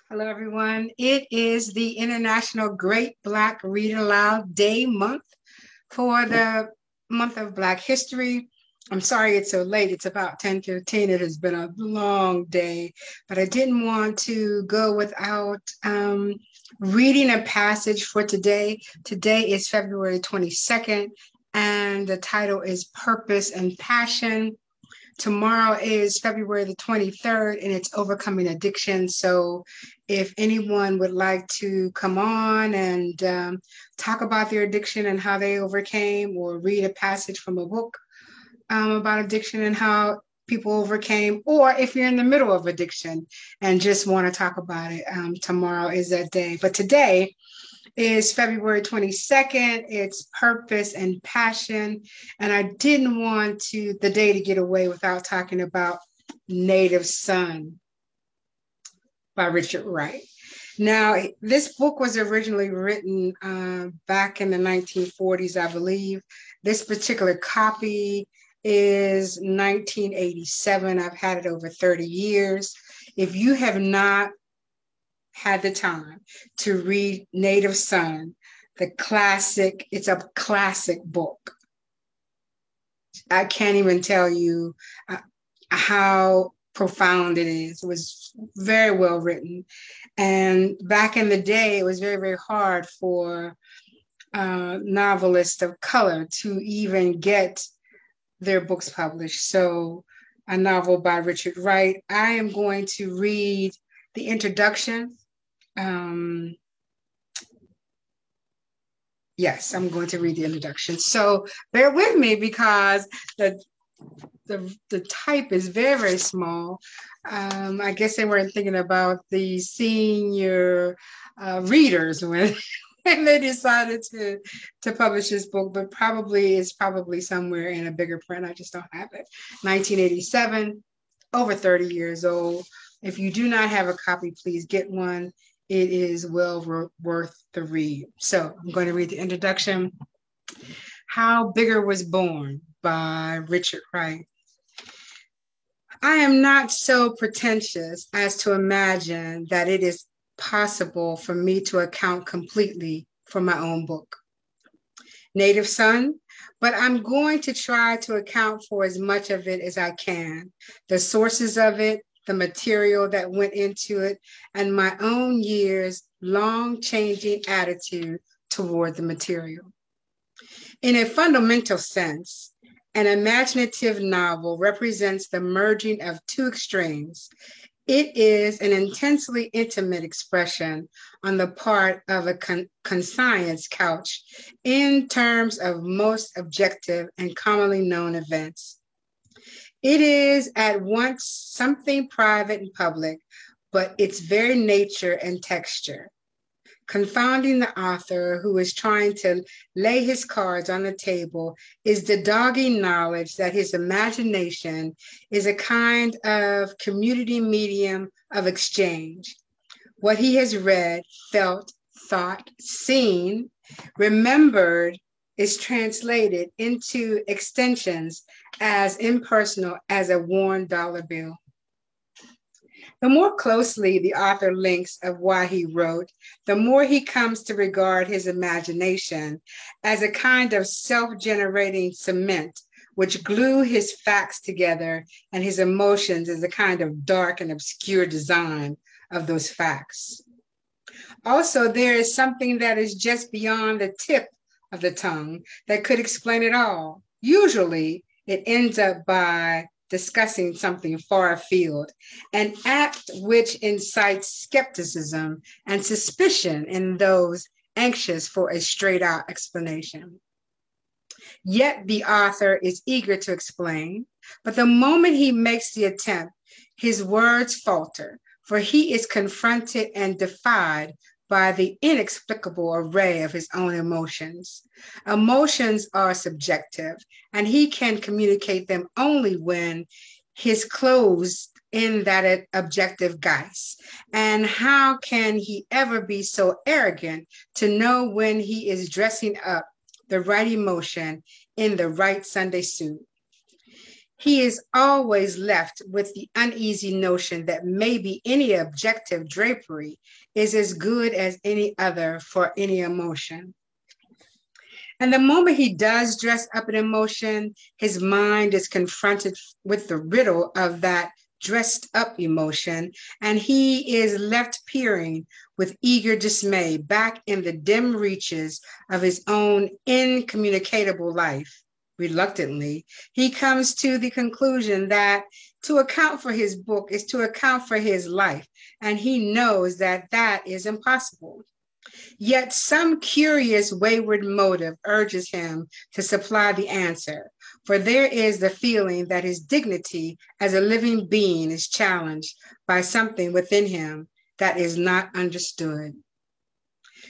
Hello, everyone. It is the International Great Black Read Aloud Day month for the month of Black History. I'm sorry it's so late. It's about 10:15. It has been a long day, but I didn't want to go without reading a passage for today. Today is February 22nd, and the title is Purpose and Passion. Tomorrow is February the 23rd, and it's Overcoming Addiction. So if anyone would like to come on and talk about their addiction and how they overcame, or read a passage from a book about addiction and how people overcame, or if you're in the middle of addiction and just want to talk about it, tomorrow is that day. But today is February 22nd. It's Purpose and Passion. And I didn't want the day to get away without talking about Native Son by Richard Wright. Now, this book was originally written back in the 1940s, I believe. This particular copy is 1987. I've had it over 30 years. If you have not had the time to read Native Son, it's a classic book. I can't even tell you how profound it is. It was very well written. And back in the day, it was very, very hard for novelists of color to even get their books published. So a novel by Richard Wright. I am going to read the introduction. Yes, I'm going to read the introduction. So bear with me because the type is very, very small. I guess they weren't thinking about the senior readers when they decided to publish this book, but it's probably somewhere in a bigger print. I just don't have it. 1987, over 30 years old. If you do not have a copy, please get one. It is well worth the read. So I'm going to read the introduction. How Bigger Was Born by Richard Wright. I am not so pretentious as to imagine that it is possible for me to account completely for my own book, Native Son, but I'm going to try to account for as much of it as I can, the sources of it, the material that went into it, and my own years' long changing attitude toward the material. In a fundamental sense, an imaginative novel represents the merging of two extremes. It is an intensely intimate expression on the part of a conscience couch in terms of most objective and commonly known events. It is at once something private and public, but its very nature and texture, confounding the author who is trying to lay his cards on the table, is the dogging knowledge that his imagination is a kind of community medium of exchange. What he has read, felt, thought, seen, remembered, is translated into extensions as impersonal as a worn dollar bill. The more closely the author links of why he wrote, the more he comes to regard his imagination as a kind of self-generating cement which glue his facts together, and his emotions as a kind of dark and obscure design of those facts. Also, there is something that is just beyond the tip of the tongue that could explain it all. Usually, it ends up by discussing something far afield, an act which incites skepticism and suspicion in those anxious for a straight-out explanation. Yet the author is eager to explain, but the moment he makes the attempt, his words falter, for he is confronted and defied by the inexplicable array of his own emotions. Emotions are subjective, and he can communicate them only when he's closed in that objective guise. And how can he ever be so arrogant to know when he is dressing up the right emotion in the right Sunday suit? he is always left with the uneasy notion that maybe any objective drapery is as good as any other for any emotion. And the moment he does dress up an emotion, his mind is confronted with the riddle of that dressed up emotion, and he is left peering with eager dismay back in the dim reaches of his own incommunicable life. Reluctantly, he comes to the conclusion that to account for his book is to account for his life, and he knows that that is impossible. Yet some curious wayward motive urges him to supply the answer, for there is the feeling that his dignity as a living being is challenged by something within him that is not understood.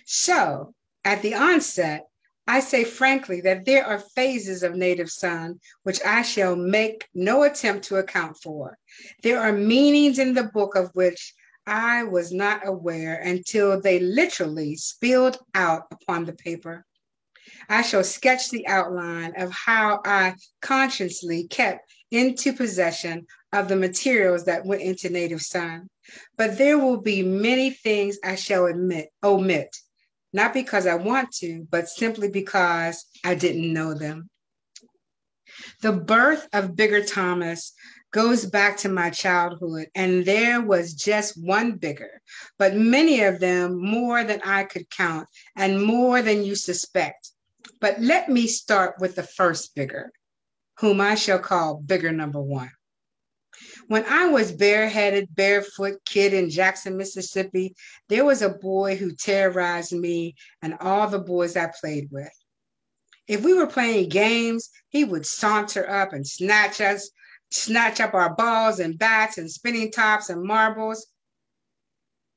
So, at the onset, I say frankly that there are phases of Native Son which I shall make no attempt to account for. There are meanings in the book of which I was not aware until they literally spilled out upon the paper. I shall sketch the outline of how I consciously kept into possession of the materials that went into Native Son. But there will be many things I shall omit, not because I want to, but simply because I didn't know them. The birth of Bigger Thomas goes back to my childhood, and there was just one Bigger, but many of them more than I could count and more than you suspect. But let me start with the first Bigger, whom I shall call Bigger number one. When I was bareheaded, barefoot kid in Jackson, Mississippi, there was a boy who terrorized me and all the boys I played with. If we were playing games, he would saunter up and snatch up our balls and bats and spinning tops and marbles.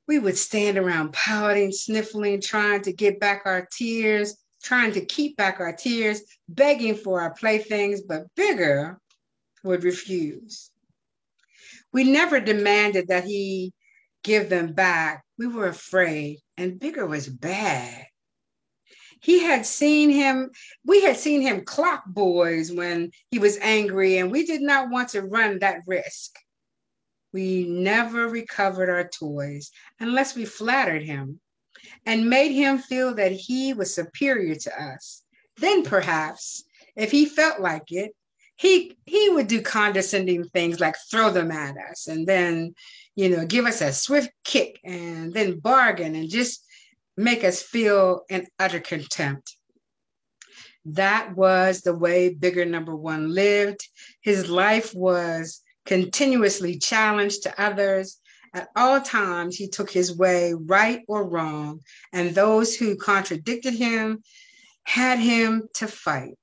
We would stand around pouting, sniffling, trying to keep back our tears, begging for our playthings, but Bigger would refuse. We never demanded that he give them back. We were afraid, and Bigger was bad. We had seen him clock boys when he was angry, and we did not want to run that risk. We never recovered our toys unless we flattered him and made him feel that he was superior to us. Then perhaps, if he felt like it, he would do condescending things like throw them at us and then, give us a swift kick and then bargain and just make us feel in utter contempt. That was the way Bigger number one lived. His life was continuously challenged to others. At all times, he took his way, right or wrong, and those who contradicted him had him to fight.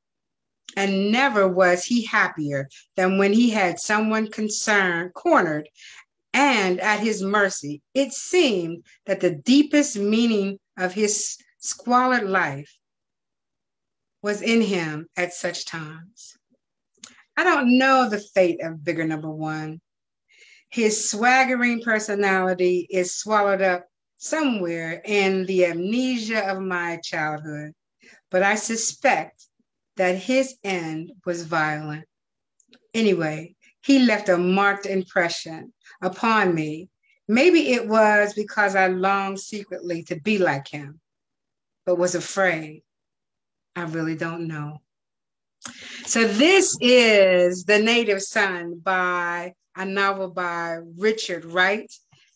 And never was he happier than when he had someone cornered, and at his mercy. It seemed that the deepest meaning of his squalid life was in him at such times. I don't know the fate of Bigger number one. His swaggering personality is swallowed up somewhere in the amnesia of my childhood, but I suspect that his end was violent. Anyway, he left a marked impression upon me. Maybe it was because I longed secretly to be like him, but was afraid. I really don't know. So this is The Native Son, a novel by Richard Wright.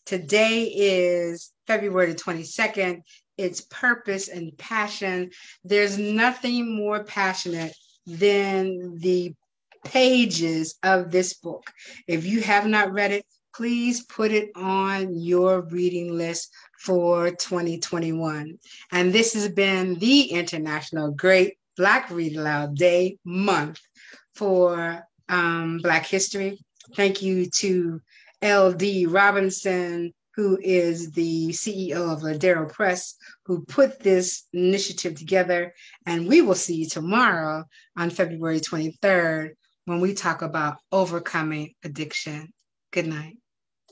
Today is February 22nd. It's purpose and passion. There's nothing more passionate than the pages of this book. If you have not read it, please put it on your reading list for 2021. And this has been the International Great Black Read Aloud Day month for Black History. Thank you to L.D. Robinson, who is the CEO of Ladero Press, who put this initiative together. And we will see you tomorrow on February 23rd when we talk about overcoming addiction. Good night.